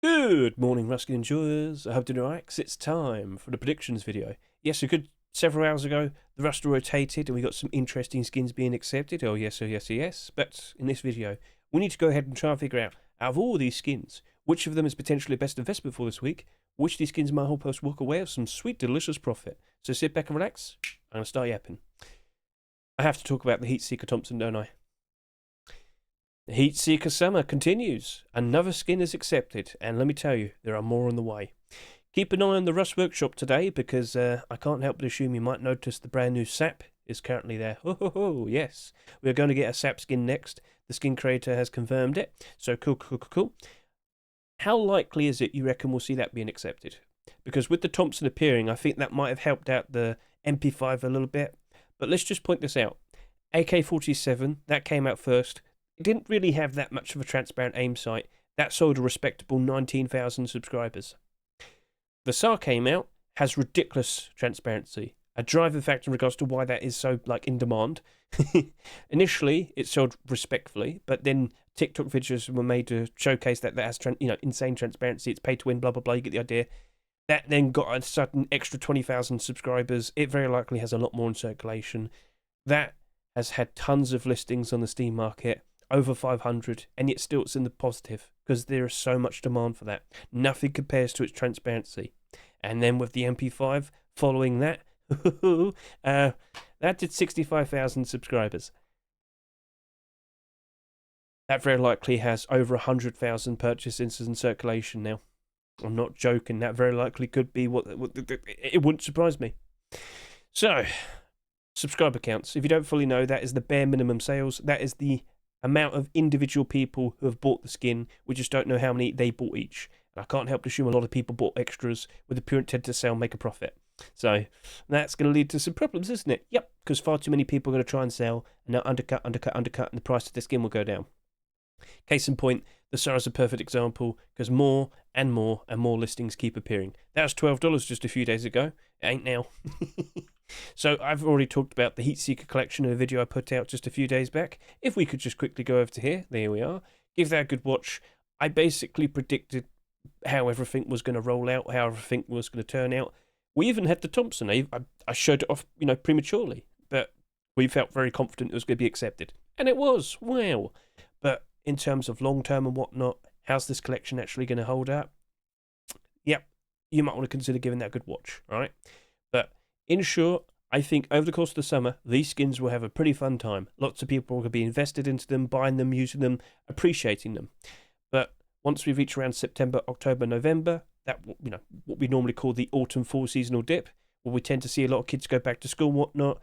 Good morning, Ruskin enjoyers. I hope you're doing alright. It's time for the predictions video. Yes, a good several hours ago, the roster rotated and we got some interesting skins being accepted. Oh yes, oh yes, oh yes. But in this video, we need to go ahead and try and figure out of all these skins, which of them is potentially best investment for this week, which of these skins might help us walk away with some sweet, delicious profit. So sit back and relax. I'm going to start yapping. I have to talk about the Heatseeker Thompson, don't I? The Heatseeker summer continues. Another skin is accepted, and let me tell you, there are more on the way. Keep an eye on the Rust Workshop today, because I can't help but assume you might notice the brand new sap is currently there. Oh, yes. We are going to get a sap skin next. The skin creator has confirmed it, so cool. How likely is it you reckon we'll see that being accepted? Because with the Thompson appearing, I think that might have helped out the MP5 a little bit. But let's just point this out. AK-47, that came out first. It didn't really have that much of a transparent aim sight. That sold a respectable 19,000 subscribers. The SAR came out, has ridiculous transparency. A driving factor in regards to why that is so in demand. Initially, it sold respectfully, but then TikTok videos were made to showcase that has insane transparency. It's pay to win, blah blah blah. You get the idea. That then got a sudden extra 20,000 subscribers. It very likely has a lot more in circulation. That has had tons of listings on the Steam market. Over 500, and yet still it's in the positive because there is so much demand for that. Nothing compares to its transparency. And then with the MP5 following that, that did 65,000 subscribers. That very likely has over 100,000 purchases in circulation now. I'm not joking. That very likely could be what it wouldn't surprise me. So, subscriber counts. If you don't fully know, that is the bare minimum sales. That is the amount of individual people who have bought the skin. We just don't know how many they bought each. And I can't help to assume a lot of people bought extras with the pure intent to sell, make a profit. So that's going to lead to some problems, isn't it? Yep, because far too many people are going to try and sell, and now undercut, and the price of the skin will go down. Case in point, the SAR is a perfect example, because more and more listings keep appearing. That was $12 just a few days ago. It ain't now. So I've already talked about the Heatseeker collection in a video I put out just a few days back. If we could just quickly go over to here, there we are. Give that a good watch. I basically predicted how everything was going to roll out, how everything was going to turn out. We even had the Thompson. I showed it off, prematurely, but we felt very confident it was going to be accepted, and it was. Wow! But in terms of long term and whatnot, how's this collection actually going to hold up? Yep, you might want to consider giving that a good watch. All right, but in short, I think over the course of the summer, these skins will have a pretty fun time. Lots of people are going to be invested into them, buying them, using them, appreciating them. But once we reach around September, October, November, that what we normally call the autumn-fall seasonal dip, where we tend to see a lot of kids go back to school and whatnot.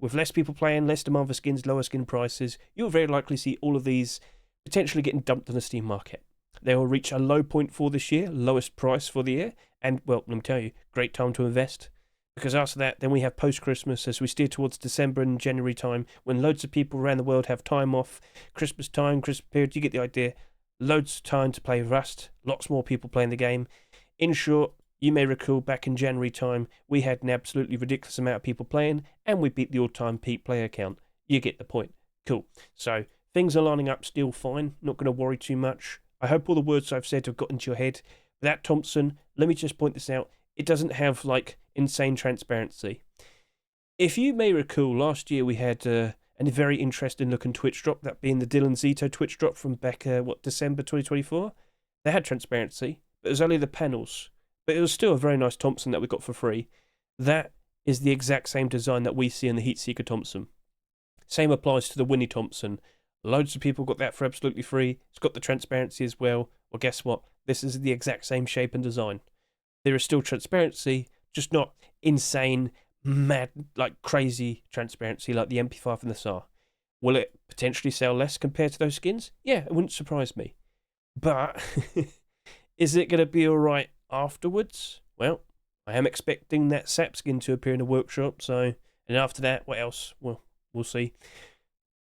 With less people playing, less demand for skins, lower skin prices, you'll very likely see all of these potentially getting dumped on the Steam market. They will reach a low point for this year, lowest price for the year, and, well, let me tell you, great time to invest. Because after that, then we have post-Christmas as we steer towards December and January time, when loads of people around the world have time off, Christmas time, Christmas period, you get the idea. Loads of time to play Rust, lots more people playing the game. In short, you may recall back in January time, we had an absolutely ridiculous amount of people playing, and we beat the all-time peak player count. You get the point. Cool. So, things are lining up still fine, not going to worry too much. I hope all the words I've said have got into your head. That Thompson, let me just point this out, it doesn't have, insane transparency. If you may recall, last year we had a very interesting looking Twitch drop, that being the Dylan Zito Twitch drop from back, December 2024? They had transparency, but it was only the panels. But it was still a very nice Thompson that we got for free. That is the exact same design that we see in the Heatseeker Thompson. Same applies to the Winnie Thompson. Loads of people got that for absolutely free. It's got the transparency as well. Well, guess what? This is the exact same shape and design. There is still transparency, just not insane, mad, crazy transparency like the MP5 and the SAR. Will it potentially sell less compared to those skins? Yeah, it wouldn't surprise me. But is it going to be alright afterwards? Well, I am expecting that sap skin to appear in the workshop, and after that, what else? Well, we'll see.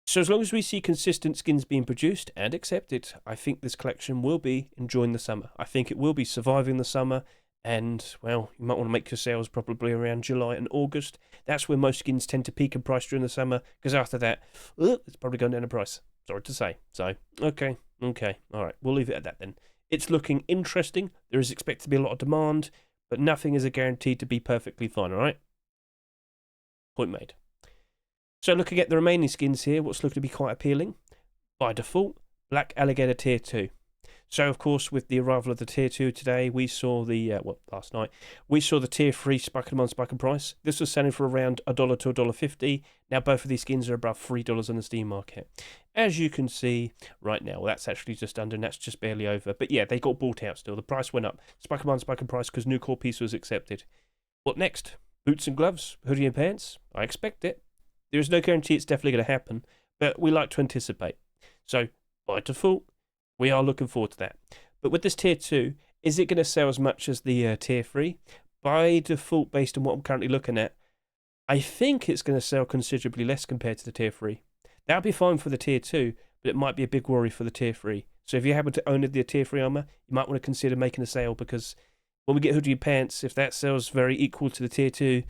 So as long as we see consistent skins being produced and accepted, I think this collection will be enjoying the summer. I think it will be surviving the summer, and, well, you might want to make your sales probably around July and August. That's where most skins tend to peak in price during the summer, because after that, it's probably going down in price. Sorry to say. So, okay, alright, we'll leave it at that then. It's looking interesting. There is expected to be a lot of demand, but nothing is a guaranteed to be perfectly fine, alright? Point made. So looking at the remaining skins here, what's looking to be quite appealing? By default, Black Alligator Tier 2. So, of course, with the arrival of the Tier 2 today, we saw the, last night, we saw the Tier 3 Spike and Spike and Price. This was selling for around $1 to $1.50. Now, both of these skins are above $3 on the Steam market. As you can see right now, well, that's actually just under, and that's just barely over. But yeah, they got bought out still. The price went up. Spike and Price because new core piece was accepted. What next? Boots and gloves? Hoodie and pants? I expect it. There is no guarantee it's definitely going to happen, but we like to anticipate. So, by default, we are looking forward to that. But with this Tier 2, is it going to sell as much as the Tier 3? By default, based on what I'm currently looking at, I think it's going to sell considerably less compared to the Tier 3. That would be fine for the Tier 2, but it might be a big worry for the Tier 3. So if you happen to own the Tier 3 armor, you might want to consider making a sale, because when we get hoodie and pants, if that sells very equal to the Tier 2,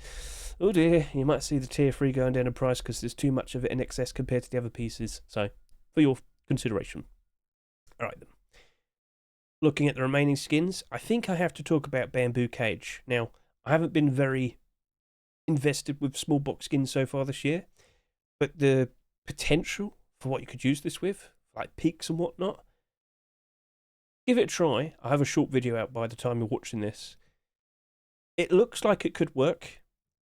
oh dear, you might see the Tier 3 going down in price because there's too much of it in excess compared to the other pieces. So, for your consideration. Alright then. Looking at the remaining skins, I think I have to talk about Bamboo Cage. Now, I haven't been very invested with small box skins so far this year, but the potential for what you could use this with, like peaks and whatnot, give it a try. I have a short video out by the time you're watching this. It looks like it could work,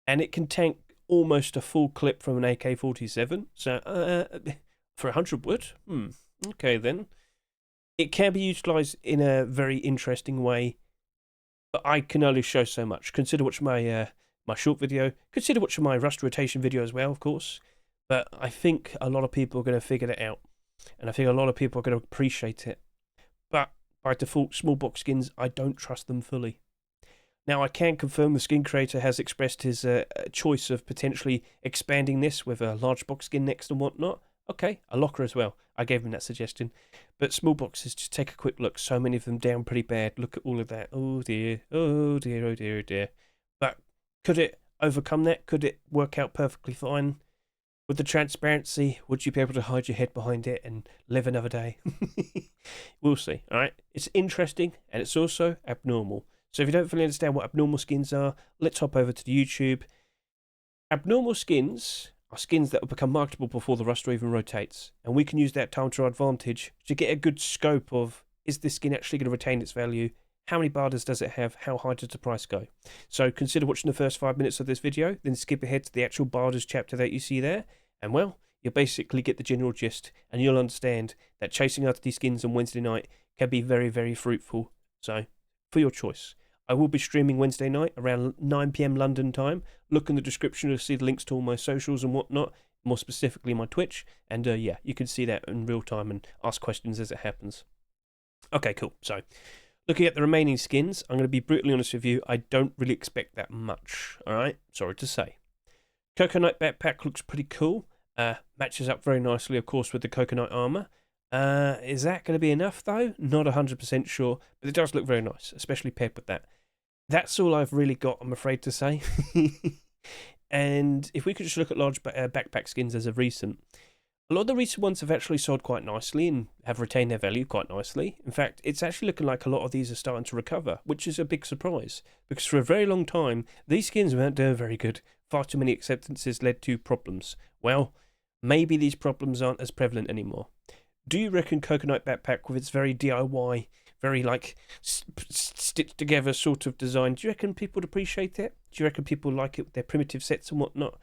and it can tank almost a full clip from an AK-47, so for 100 wood? Okay then. It can be utilised in a very interesting way, but I can only show so much. Consider watching my my short video. Consider watching my rust rotation video as well, of course. But I think a lot of people are going to figure it out, and I think a lot of people are going to appreciate it. But by default, small box skins, I don't trust them fully. Now, I can confirm the skin creator has expressed his choice of potentially expanding this with a large box skin next and whatnot. Okay, a locker as well. I gave him that suggestion. But small boxes, just take a quick look. So many of them down pretty bad. Look at all of that. Oh dear, oh dear, oh dear, oh dear. But could it overcome that? Could it work out perfectly fine? With the transparency, would you be able to hide your head behind it and live another day? We'll see, alright? It's interesting, and it's also abnormal. So if you don't fully understand what abnormal skins are, let's hop over to the YouTube. Abnormal skins are skins that will become marketable before the roster even rotates, and we can use that time to our advantage to get a good scope of, is this skin actually going to retain its value? How many barders does it have? How high does the price go? So consider watching the first 5 minutes of this video, then skip ahead to the actual barders chapter that you see there, and well, you'll basically get the general gist, and you'll understand that chasing after these skins on Wednesday night can be very, very fruitful. So, for your choice. I will be streaming Wednesday night around 9 PM London time. Look in the description to see the links to all my socials and whatnot, more specifically my Twitch. And yeah, you can see that in real time and ask questions as it happens. Okay, cool. So, looking at the remaining skins, I'm going to be brutally honest with you, I don't really expect that much. Alright, sorry to say. CocoKnight Backpack looks pretty cool. Matches up very nicely, of course, with the CocoKnight armor. Is that going to be enough, though? Not 100% sure, but it does look very nice, especially paired with that. That's all I've really got, I'm afraid to say. And if we could just look at large backpack skins as of recent, a lot of the recent ones have actually sold quite nicely and have retained their value quite nicely. In fact, it's actually looking like a lot of these are starting to recover, which is a big surprise, because for a very long time, these skins weren't doing very good. Far too many acceptances led to problems. Well, maybe these problems aren't as prevalent anymore. Do you reckon CocoKnight Backpack, with its very DIY, very like stitched together sort of design, do you reckon people would appreciate it? Do you reckon people like it with their primitive sets and whatnot?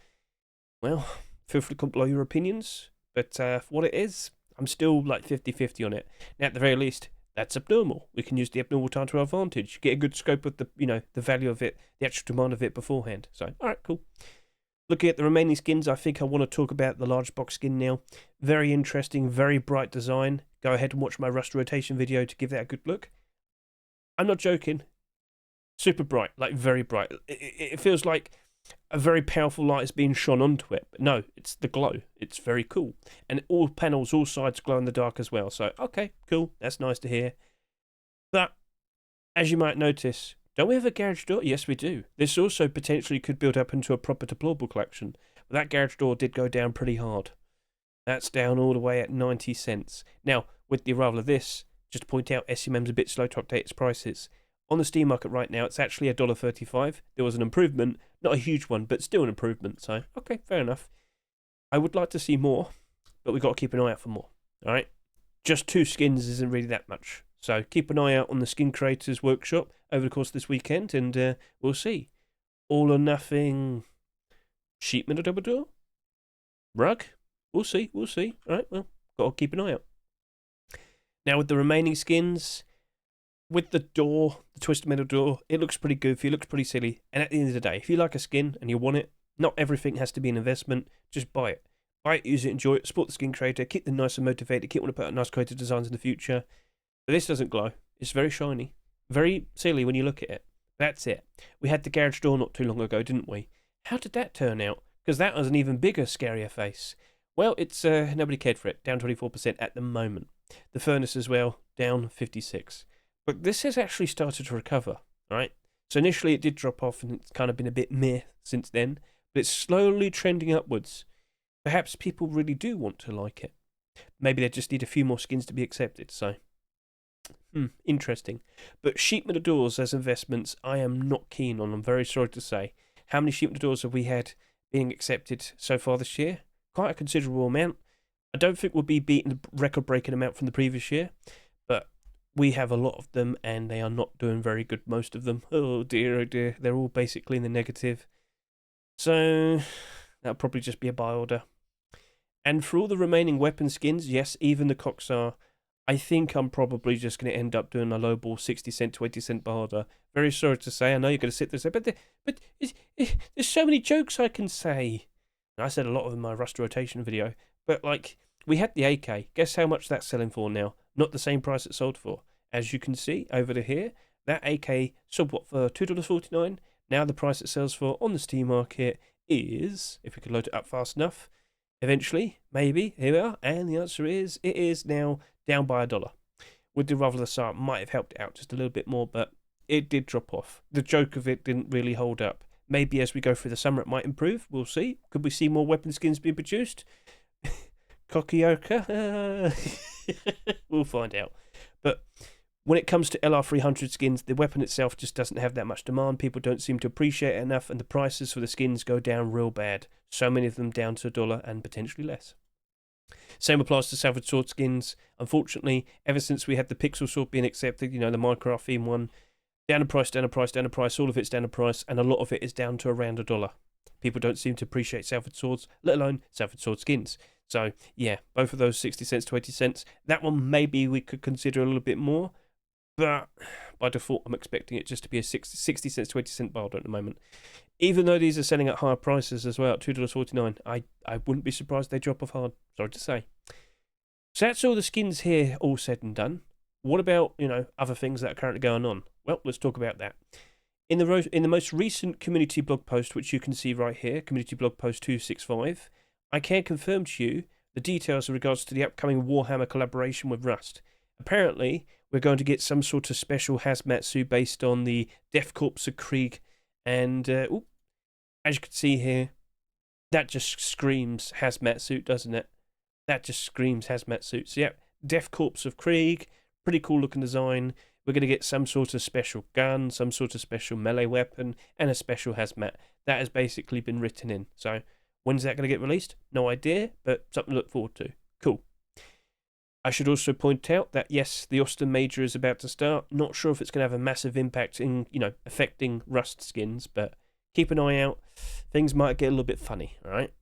Well, feel free to comment below your opinions. But for what it is, I'm still like 50-50 on it. Now, at the very least, that's abnormal. We can use the abnormal time to our advantage. Get a good scope of the, the value of it, the actual demand of it beforehand. So, alright, cool. Looking at the remaining skins, I think I want to talk about the large box skin now. Very interesting, very bright design. Go ahead and watch my rust rotation video to give that a good look. I'm not joking. Super bright, like very bright. It feels like a very powerful light is being shone onto it. But no, it's the glow. It's very cool. And all panels, all sides glow in the dark as well. So, okay, cool. That's nice to hear. But, as you might notice, don't we have a garage door? Yes, we do. This also potentially could build up into a proper deployable collection. But that garage door did go down pretty hard. That's down all the way at 90 cents. Now, with the arrival of this, just to point out, SMM's a bit slow to update its prices. On the Steam market right now, it's actually $1.35. There was an improvement, not a huge one, but still an improvement. So, okay, fair enough. I would like to see more, but we've got to keep an eye out for more. All right? Just 2 skins isn't really that much. So keep an eye out on the Skin Creators Workshop over the course of this weekend, and we'll see. All or nothing sheep metal double door? Rug? We'll see. All right, well, got to keep an eye out. Now with the remaining skins, with the door, the Twisted Metal door, it looks pretty goofy, it looks pretty silly. And at the end of the day, if you like a skin and you want it, not everything has to be an investment, just buy it. Buy it, use it, enjoy it, support the skin creator, keep them nice and motivated, keep wanting to put out nice creative designs in the future. But this doesn't glow. It's very shiny. Very silly when you look at it. That's it. We had the garage door not too long ago, didn't we? How did that turn out? Because that was an even bigger, scarier face. Well, it's nobody cared for it. Down 24% at the moment. The furnace as well, down 56%. But this has actually started to recover, right? So initially it did drop off and it's kind of been a bit meh since then. But it's slowly trending upwards. Perhaps people really do want to like it. Maybe they just need a few more skins to be accepted, so... interesting. But sheet metal doors as investments, I am not keen on. I'm very sorry to say. How many sheet metal doors have we had being accepted so far this year? Quite a considerable amount. I don't think we'll be beating the record-breaking amount from the previous year, but we have a lot of them, and they are not doing very good, most of them. Oh dear, they're all basically in the negative. So, that'll probably just be a buy order. And for all the remaining weapon skins, yes, even the Coxar, I think I'm probably just going to end up doing a lowball 60-cent to 80-cent buy order. Very sorry to say, I know you're going to sit there and say, but there's so many jokes I can say. And I said a lot of them in my Rust rotation video, but like, we had the AK. Guess how much that's selling for now? Not the same price it sold for. As you can see over to here, that AK sold what for $2.49. Now the price it sells for on the Steam market is, if we could load it up fast enough, eventually, maybe, here we are, and the answer is, it is now down by $1. Would the Rather the Start might have helped out just a little bit more, but it did drop off. The joke of it didn't really hold up. Maybe as we go through the summer it might improve. We'll see. Could we see more weapon skins being produced? Kokioka? We'll find out. But when it comes to LR300 skins, the weapon itself just doesn't have that much demand. People don't seem to appreciate it enough, and the prices for the skins go down real bad. So many of them down to $1 and potentially less. Same applies to Salvage Sword skins. Unfortunately, ever since we had the Pixel Sword being accepted, you know, the Minecraft theme one, down a price, all of it's down a price, and a lot of it is down to around $1. People don't seem to appreciate Salvage Swords, let alone Salvage Sword skins. So, yeah, both of those 60 cents to 80 cents. That one maybe we could consider a little bit more, but by default I'm expecting it just to be a 60 cents to 80 cent buy order at the moment. Even though these are selling at higher prices as well, at $2.49, I wouldn't be surprised they drop off hard, sorry to say. So that's all the skins here, all said and done. What about, you know, other things that are currently going on? Well, let's talk about that. In the most recent community blog post, which you can see right here, community blog post 265, I can confirm to you the details in regards to the upcoming Warhammer collaboration with Rust. Apparently, we're going to get some sort of special hazmat suit based on the Death Corps of Krieg, and as you can see here, that just screams hazmat suit, doesn't it? That just screams hazmat suit. So yeah, Death Corps of Krieg, pretty cool looking design. We're going to get some sort of special gun, some sort of special melee weapon, and a special hazmat. That has basically been written in. So when's that going to get released? No idea, but something to look forward to. Cool. I should also point out that, yes, the Austin Major is about to start. Not sure if it's going to have a massive impact in, you know, affecting Rust skins, but keep an eye out. Things might get a little bit funny, all right?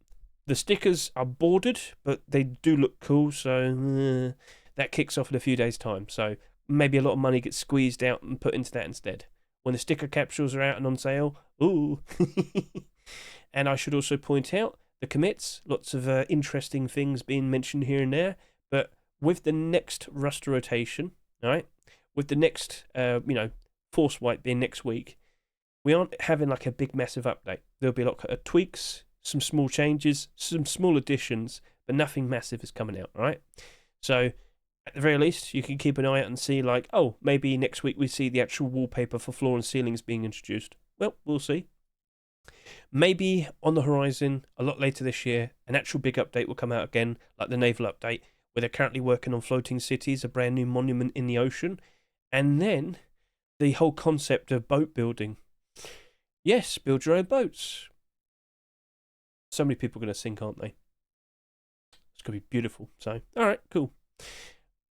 The stickers are bordered, but they do look cool, so that kicks off in a few days' time. So maybe a lot of money gets squeezed out and put into that instead. When the sticker capsules are out and on sale, ooh. And I should also point out the commits, lots of interesting things being mentioned here and there, but with the next Rust rotation, all right, with the next, Force Wipe being next week, we aren't having like a big massive update. There'll be a lot of tweaks, some small changes, some small additions, but nothing massive is coming out, all right? So at the very least, you can keep an eye out and see like, oh, maybe next week we see the actual wallpaper for floor and ceilings being introduced. Well, we'll see. Maybe on the horizon, a lot later this year, an actual big update will come out again, like the naval update, where they're currently working on floating cities, a brand new monument in the ocean, and then the whole concept of boat building. Yes, build your own boats. So many people are going to sink, aren't they? It's going to be beautiful. So, all right, cool.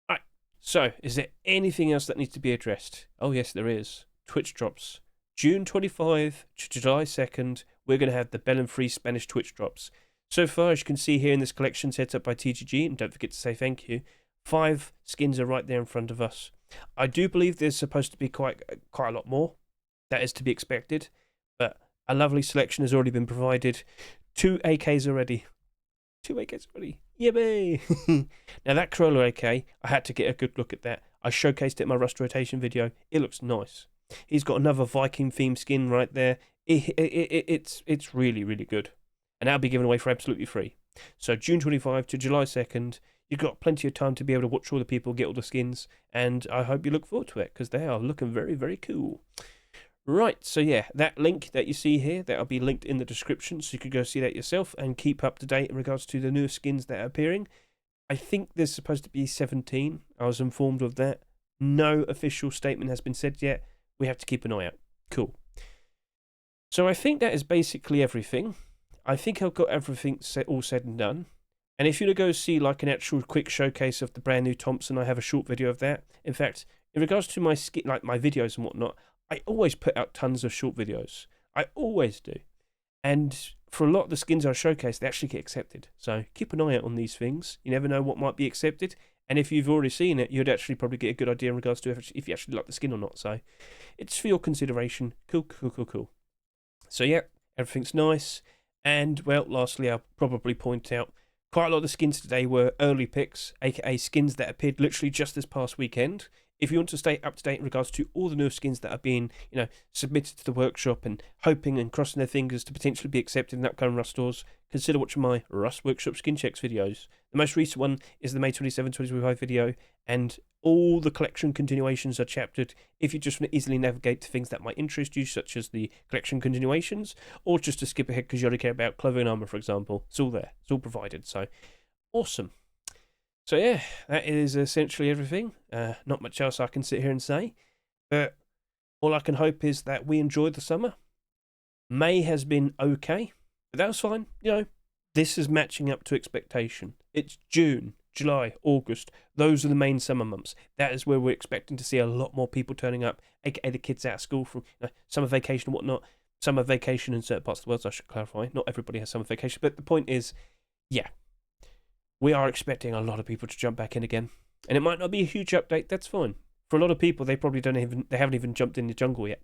All right, so is there anything else that needs to be addressed? Oh, yes, there is. Twitch drops. June 25 to July 2nd, we're going to have the BELLUM free Spanish Twitch drops. So far, as you can see here in this collection set up by TGG, and don't forget to say thank you, 5 skins are right there in front of us. I do believe there's supposed to be quite a lot more. That is to be expected, but a lovely selection has already been provided. 2 AKs already. 2 AKs already. Yippee! Now that Corolla AK, I had to get a good look at that. I showcased it in my Rust rotation video. It looks nice. He's got another Viking themed skin right there. It's really, really good. And that'll be given away for absolutely free. So June 25 to July 2nd, you've got plenty of time to be able to watch all the people get all the skins, and I hope you look forward to it, because they are looking very, very cool. Right, so yeah, that link that you see here, that'll be linked in the description, so you could go see that yourself and keep up to date in regards to the new skins that are appearing. I think there's supposed to be 17. I was informed of that. No official statement has been said yet. We have to keep an eye out. Cool. So I think that is basically everything. I think I've got everything all said and done. And if you go see like an actual quick showcase of the brand new Thompson, I have a short video of that. In fact, in regards to my like my videos and whatnot, I always put out tons of short videos. I always do. And for a lot of the skins I showcase, they actually get accepted. So keep an eye out on these things. You never know what might be accepted. And if you've already seen it, you'd actually probably get a good idea in regards to if you actually like the skin or not. So it's for your consideration. Cool, cool, cool, cool. So yeah, everything's nice. And, well, lastly, I'll probably point out quite a lot of the skins today were early picks, aka skins that appeared literally just this past weekend. If you want to stay up to date in regards to all the new skins that are being, submitted to the workshop and hoping and crossing their fingers to potentially be accepted in upcoming Rust stores, consider watching my Rust Workshop skin checks videos. The most recent one is the May 27, 2025 video, and all the collection continuations are chaptered if you just want to easily navigate to things that might interest you, such as the collection continuations, or just to skip ahead because you already care about clothing and armor, for example. It's all there. It's all provided. So, awesome. So yeah, that is essentially everything. Not much else I can sit here and say, but all I can hope is that we enjoyed the summer. May has been okay, but that was fine. This is matching up to expectation. It's June, July, August. Those are the main summer months. That is where we're expecting to see a lot more people turning up, aka the kids out of school from summer vacation and whatnot. Summer vacation in certain parts of the world, so I should clarify. Not everybody has summer vacation, but the point is, yeah. We are expecting a lot of people to jump back in again. And it might not be a huge update, that's fine. For a lot of people, they probably haven't even jumped in the jungle yet.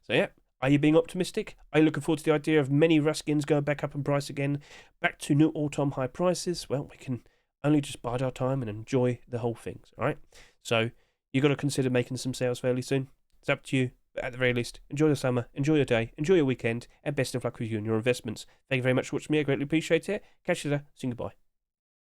So yeah, are you being optimistic? Are you looking forward to the idea of many Rust skins going back up in price again, back to new all-time high prices? Well, we can only just bide our time and enjoy the whole thing, alright? So, you've got to consider making some sales fairly soon. It's up to you. But at the very least, enjoy the summer, enjoy your day, enjoy your weekend, and best of luck with you and your investments. Thank you very much for watching me. I greatly appreciate it. Catch you later. Sing goodbye.